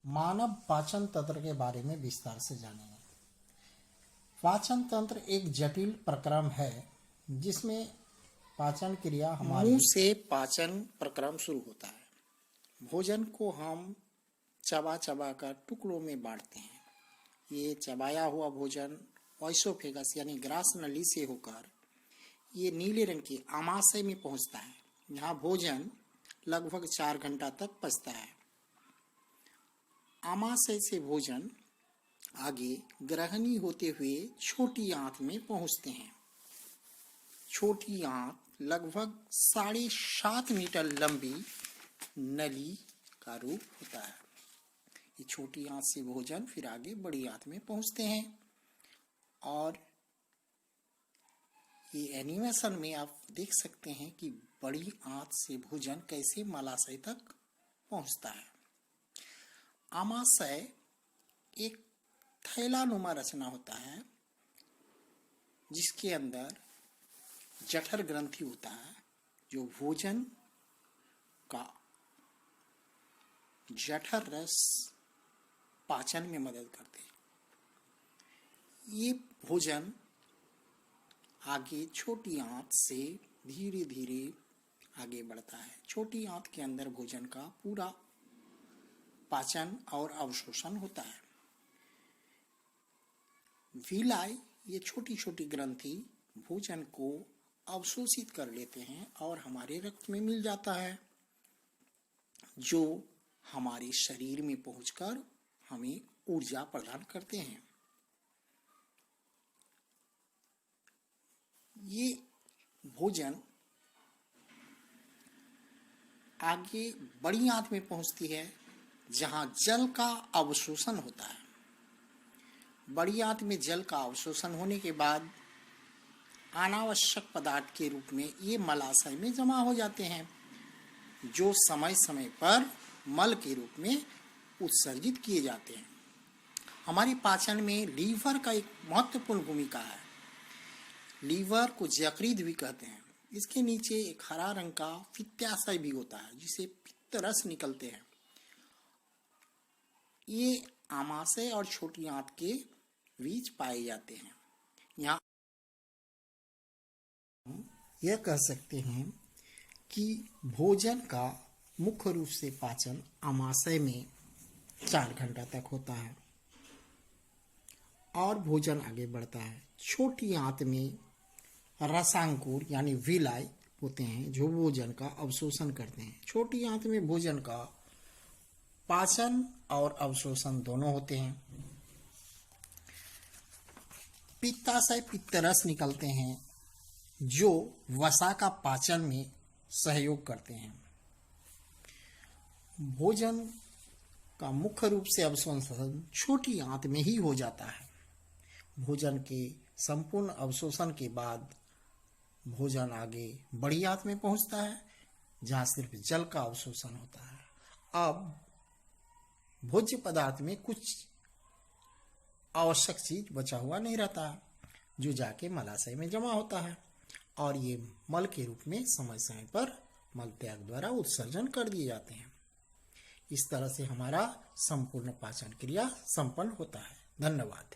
मानव पाचन तंत्र के बारे में विस्तार से जानेंगे। पाचन तंत्र एक जटिल प्रक्रम है जिसमें पाचन क्रिया हमारे मुंह से पाचन प्रक्रम शुरू होता है। भोजन को हम चबा चबा कर टुकड़ों में बांटते हैं। ये चबाया हुआ भोजन ओएसोफेगस यानी ग्रास नली से होकर ये नीले रंग के आमाशय में पहुंचता है, जहां भोजन लगभग 4 घंटा तक पचता है। आमाशय से भोजन आगे ग्रहणी होते हुए छोटी आंत में पहुंचते हैं। छोटी आंत लगभग 7.5 मीटर लंबी नली का रूप होता है। ये छोटी आंत से भोजन फिर आगे बड़ी आंत में पहुंचते हैं और ये एनिमेशन में आप देख सकते हैं कि बड़ी आंत से भोजन कैसे मलाशय तक पहुंचता है। आमाशय एक थैलानुमा रचना होता है जिसके अंदर जठर ग्रंथि होता है जो भोजन का जठर रस पाचन में मदद करते हैं। ये भोजन आगे छोटी आंत से धीरे धीरे आगे बढ़ता है। छोटी आंत के अंदर भोजन का पूरा पाचन और अवशोषण होता है। विलाय ये छोटी छोटी ग्रंथि भोजन को अवशोषित कर लेते हैं और हमारे रक्त में मिल जाता है, जो हमारे शरीर में पहुंचकर हमें ऊर्जा प्रदान करते हैं। ये भोजन आगे बड़ी आंत में पहुंचती है जहां जल का अवशोषण होता है। बड़ी आंत में जल का अवशोषण होने के बाद अनावश्यक पदार्थ के रूप में ये मलाशय में जमा हो जाते हैं, जो समय समय पर मल के रूप में उत्सर्जित किए जाते हैं। हमारे पाचन में लीवर का एक महत्वपूर्ण भूमिका है। लीवर को यकृत भी कहते हैं। इसके नीचे एक हरा रंग का पित्ताशय भी होता है जिसे पित्त रस निकलते हैं। ये आमाशय और छोटी आंत के बीच पाए जाते हैं। यहाँ यह कह सकते हैं कि भोजन का मुख्य रूप से पाचन आमाशय में 4 घंटा तक होता है और भोजन आगे बढ़ता है। छोटी आंत में रसांकुर यानी विलाय होते हैं जो भोजन का अवशोषण करते हैं। छोटी आंत में भोजन का पाचन और अवशोषण दोनों होते हैं। पित्ताशय पित्तरस निकलते हैं जो वसा का पाचन में सहयोग करते हैं। भोजन का मुख्य रूप से अवशोषण छोटी आंत में ही हो जाता है। भोजन के संपूर्ण अवशोषण के बाद भोजन आगे बड़ी आंत में पहुंचता है जहां सिर्फ जल का अवशोषण होता है। अब भोज्य पदार्थ में कुछ आवश्यक चीज बचा हुआ नहीं रहता, जो जाके मलाशय में जमा होता है और ये मल के रूप में समय समय पर मल त्याग द्वारा उत्सर्जन कर दिए जाते हैं। इस तरह से हमारा संपूर्ण पाचन क्रिया संपन्न होता है। धन्यवाद।